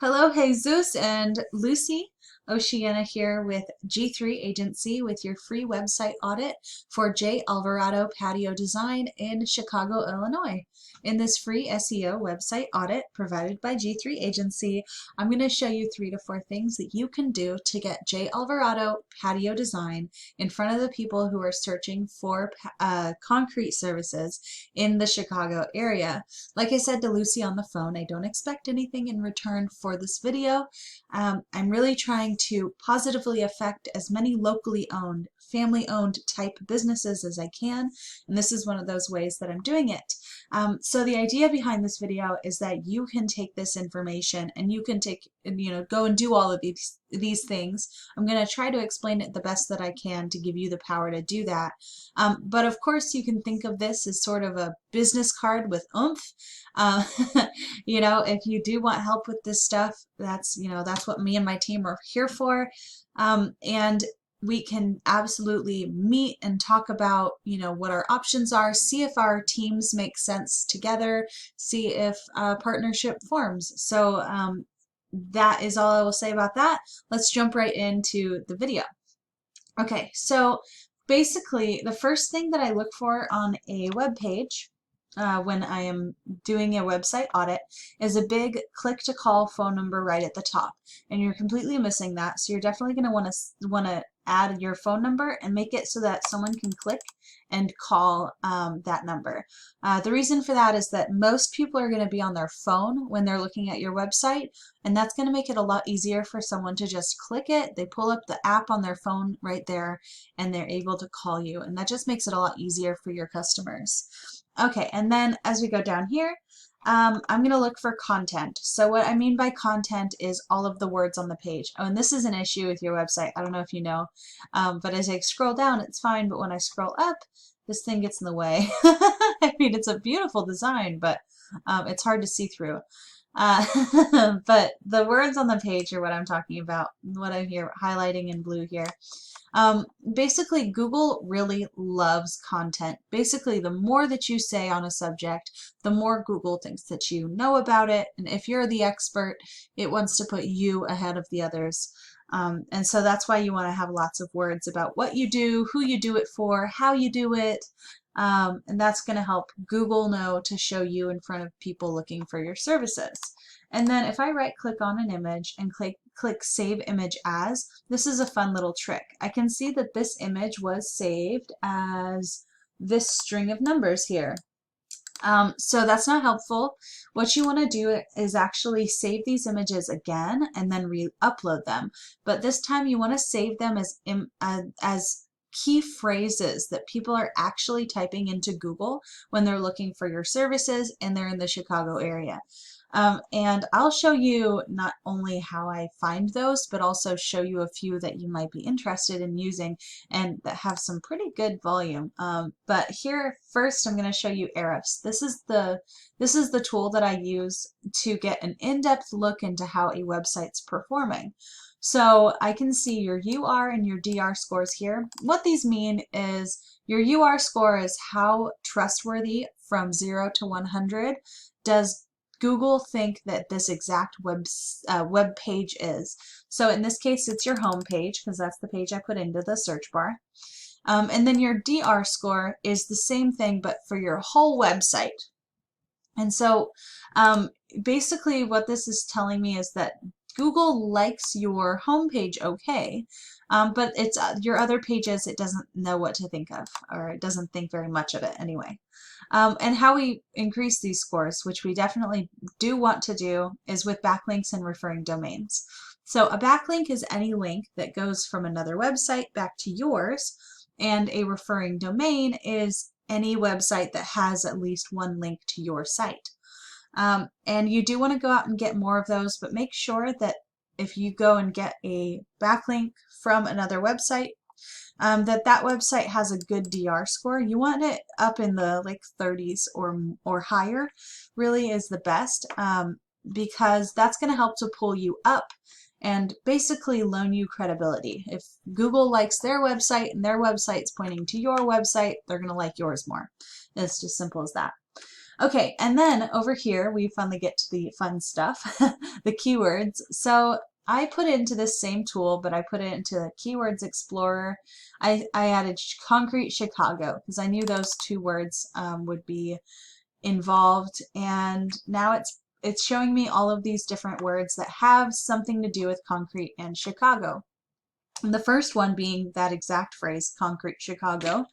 Hello, Jesus and Lucy. Oceana here with G3 Agency with your free website audit for J. Alvarado Patio Design in Chicago, Illinois. In this free SEO website audit provided by G3 Agency, I'm going to show you 3 to 4 things that you can do to get J. Alvarado Patio Design in front of the people who are searching for concrete services in the Chicago area. Like I said to Lucy on the phone, I don't expect anything in return for this video. I'm really trying to positively affect as many locally owned, family-owned type businesses as I can, and this is one of those ways that I'm doing it. So the idea behind this video is that you can take this information and you can go and do all of these things. I'm going to try to explain it the best that I can to give you the power to do that. But of course, you can think of this as sort of a business card with oomph. Uh, if you do want help with this stuff, that's what me and my team are here for. And we can absolutely meet and talk about, what our options are, see if our teams make sense together, see if a partnership forms. So that is all I will say about that. Let's jump right into the video. Okay, so basically the first thing that I look for on a web page when I am doing a website audit is a big click to call phone number right at the top, and you're completely missing that. So you're definitely going to want to add your phone number and make it so that someone can click and call that number. The reason for that is that most people are going to be on their phone when they're looking at your website, and that's going to make it a lot easier for someone to just click it. They pull up the app on their phone right there and they're able to call you, and that just makes it a lot easier for your customers. Okay, and then as we go down here, I'm going to look for content. So what I mean by content is all of the words on the page. Oh, and this is an issue with your website. I don't know if you know, but as I scroll down, it's fine. But when I scroll up, this thing gets in the way. I mean, it's a beautiful design, but it's hard to see through. But the words on the page are what I'm talking about, what I'm here highlighting in blue here. Basically, Google really loves content. Basically, the more that you say on a subject, the more Google thinks that you know about it. And if you're the expert, it wants to put you ahead of the others. And so that's why you want to have lots of words about what you do, who you do it for, how you do it. And that's going to help Google know to show you in front of people looking for your services. And then if I right click on an image and click Save Image As, this is a fun little trick. I can see that this image was saved as this string of numbers here. So that's not helpful. What you want to do is actually save these images again and then re-upload them. But this time you want to save them as key phrases that people are actually typing into Google when they're looking for your services and they're in the Chicago area. And I'll show you not only how I find those, but also show you a few that you might be interested in using and that have some pretty good volume. But here first I'm going to show you Ahrefs. This is the tool that I use to get an in-depth look into how a website's performing. So I can see your UR and your DR scores here. What these mean is your UR score is how trustworthy from 0 to 100 does Google think that this exact web page is. So in this case, it's your home page because that's the page I put into the search bar. And then your DR score is the same thing, but for your whole website. And so basically what this is telling me is that Google likes your home page okay, but it's your other pages it doesn't know what to think of, or it doesn't think very much of it anyway. And how we increase these scores, which we definitely do want to do, is with backlinks and referring domains. So a backlink is any link that goes from another website back to yours, and a referring domain is any website that has at least one link to your site. And you do want to go out and get more of those, but make sure that if you go and get a backlink from another website, that website has a good DR score. You want it up in the 30s or higher really is the best, because that's going to help to pull you up and basically loan you credibility. If Google likes their website and their website's pointing to your website, they're going to like yours more. It's just simple as that. Okay, and then over here we finally get to the fun stuff, the keywords. So I put it into this same tool, but I put it into the Keywords Explorer. I added Concrete Chicago because I knew those two words would be involved, and now it's showing me all of these different words that have something to do with concrete and Chicago. And the first one being that exact phrase, Concrete Chicago.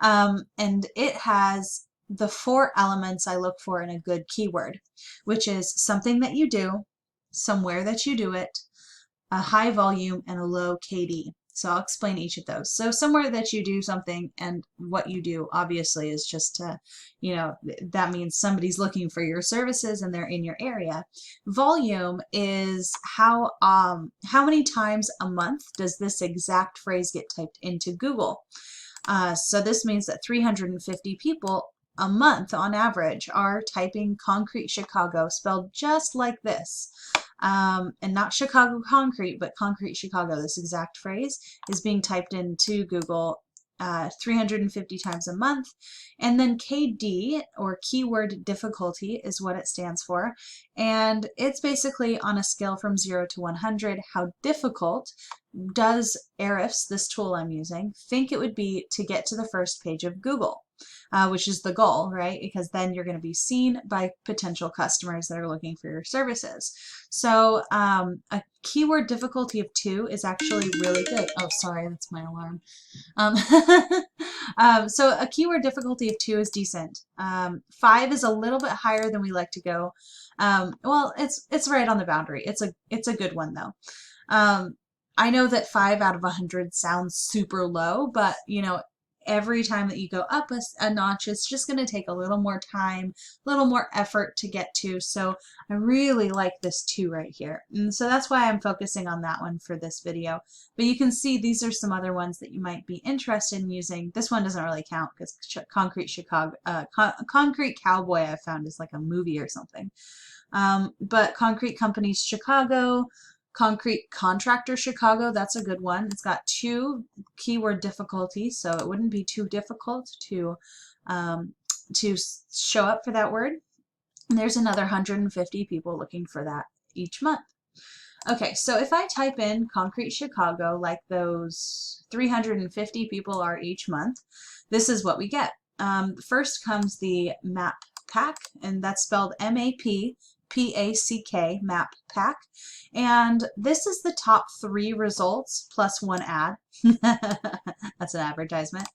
And it has the 4 elements I look for in a good keyword, which is something that you do, somewhere that you do it, a high volume, and a low KD. So I'll explain each of those. So somewhere that you do something, and what you do obviously is just to, that means somebody's looking for your services and they're in your area. Volume is how many times a month does this exact phrase get typed into Google. So this means that 350 people a month on average are typing Concrete Chicago, spelled just like this. And not Chicago concrete, but Concrete Chicago. This exact phrase is being typed into Google 350 times a month. And then KD, or keyword difficulty, is what it stands for. And it's basically on a scale from 0 to 100, how difficult does Ahrefs, this tool I'm using, think it would be to get to the first page of Google, which is the goal, right? Because then you're going to be seen by potential customers that are looking for your services. So a keyword difficulty of 2 is actually really good. Oh, sorry, that's my alarm. So a keyword difficulty of 2 is decent. 5 is a little bit higher than we like to go. Well, it's right on the boundary. It's a good one though. I know that 5 out of 100 sounds super low, but every time that you go up a notch, it's just going to take a little more time, a little more effort to get to. So I really like this 2 right here. And so that's why I'm focusing on that one for this video. But you can see these are some other ones that you might be interested in using. This one doesn't really count because Concrete Chicago, Concrete Cowboy I found is like a movie or something. But Concrete Companies Chicago, Concrete Contractor Chicago, that's a good one. It's got 2 keyword difficulties, so it wouldn't be too difficult to show up for that word. And there's another 150 people looking for that each month. Okay, so if I type in Concrete Chicago, like those 350 people are each month, this is what we get. First comes the map pack, and that's spelled MAPPACK, map pack. And this is the top 3 results plus 1 ad. That's an advertisement.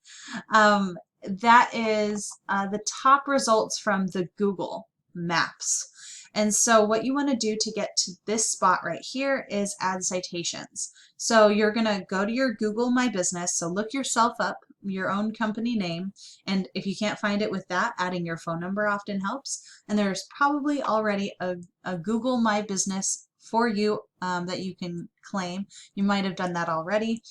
That is the top results from the Google Maps. And so what you want to do to get to this spot right here is add citations. So you're going to go to your Google My Business. So look yourself up, your own company name. And if you can't find it with that, adding your phone number often helps. And there's probably already a Google My Business for you that you can claim. You might have done that already.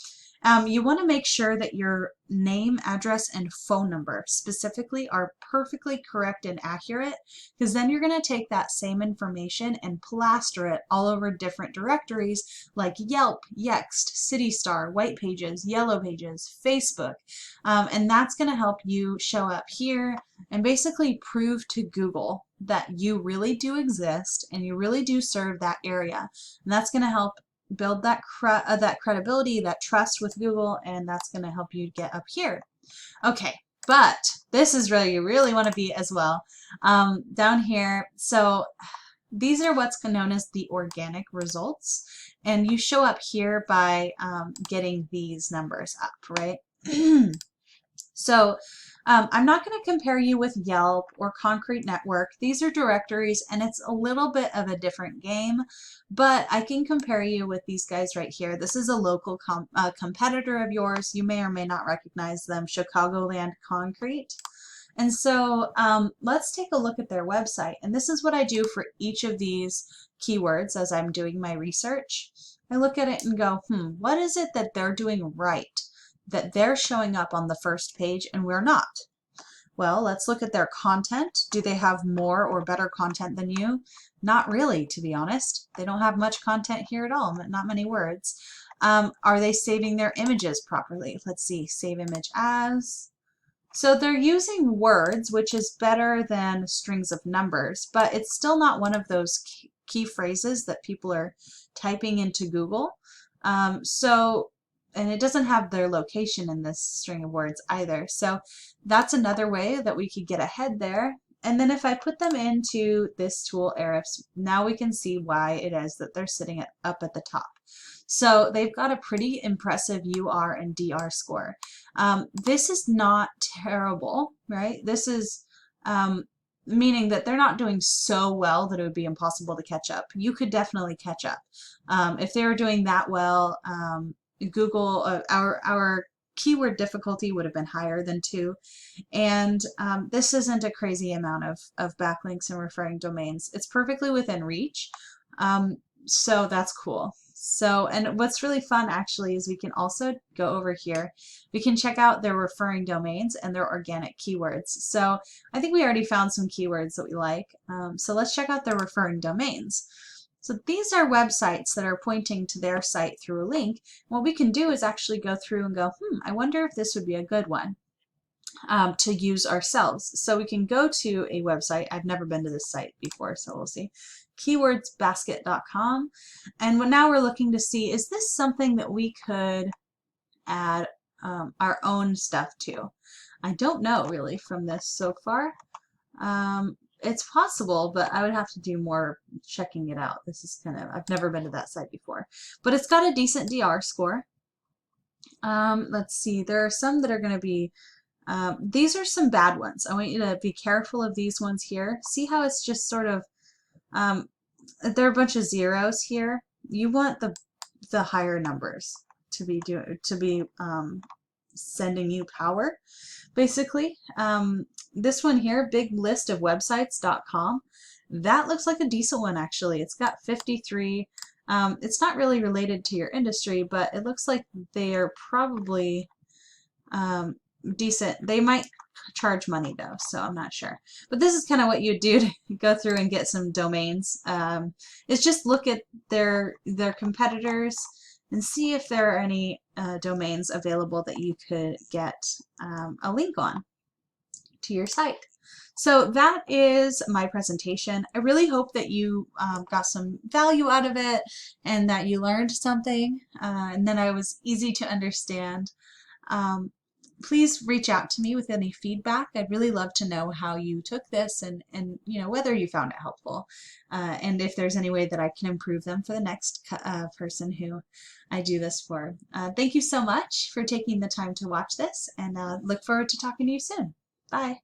You want to make sure that your name, address, and phone number specifically are perfectly correct and accurate, because then you're going to take that same information and plaster it all over different directories like Yelp, Yext, CityStar, White Pages, Yellow Pages, Facebook, and that's going to help you show up here and basically prove to Google that you really do exist and you really do serve that area. And that's going to help build that credibility, that trust with Google, and that's going to help you get up here. Okay, but this is where you really want to be as well. Down here, so these are what's known as the organic results, and you show up here by getting these numbers up, right? So I'm not going to compare you with Yelp or Concrete Network. These are directories, and it's a little bit of a different game, but I can compare you with these guys right here. This is a local competitor of yours. You may or may not recognize them, Chicagoland Concrete. And so let's take a look at their website. And this is what I do for each of these keywords as I'm doing my research. I look at it and go, what is it that they're doing right, that they're showing up on the first page and we're not? Well, let's look at their content. Do they have more or better content than you? Not really, to be honest. They don't have much content here at all, not many words. Are they saving their images properly? Let's see, save image as. So they're using words, which is better than strings of numbers, but it's still not one of those key phrases that people are typing into Google. And it doesn't have their location in this string of words either. So that's another way that we could get ahead there. And then if I put them into this tool, Ahrefs, now we can see why it is that they're sitting up at the top. So they've got a pretty impressive UR and DR score. This is not terrible, right? This is meaning that they're not doing so well that it would be impossible to catch up. You could definitely catch up. If they were doing that well, Google, our keyword difficulty would have been higher than 2. And this isn't a crazy amount of backlinks and referring domains. It's perfectly within reach. So that's cool. So, and what's really fun actually is we can also go over here. We can check out their referring domains and their organic keywords. So I think we already found some keywords that we like. So let's check out their referring domains. So these are websites that are pointing to their site through a link. What we can do is actually go through and go, I wonder if this would be a good one to use ourselves. So we can go to a website. I've never been to this site before, so we'll see. Keywordsbasket.com. And now we're looking to see, is this something that we could add our own stuff to? I don't know really from this so far. It's possible, but I would have to do more checking it out. This is I've never been to that site before. But it's got a decent DR score. Let's see, there are some that are going to be, these are some bad ones. I want you to be careful of these ones here. See how it's just sort of, there are a bunch of zeros here. You want the higher numbers to be sending you power, basically. This one here, biglistofwebsites.com, that looks like a decent one actually. It's got 53. It's not really related to your industry, but it looks like they are probably decent. They might charge money though, so I'm not sure. But this is kind of what you do to go through and get some domains. Is just look at their competitors and see if there are any domains available that you could get a link on to your site. So that is my presentation. I really hope that you got some value out of it and that you learned something and then it was easy to understand. Please reach out to me with any feedback. I'd really love to know how you took this and you know, whether you found it helpful and if there's any way that I can improve them for the next person who I do this for. Thank you so much for taking the time to watch this, and look forward to talking to you soon. Bye.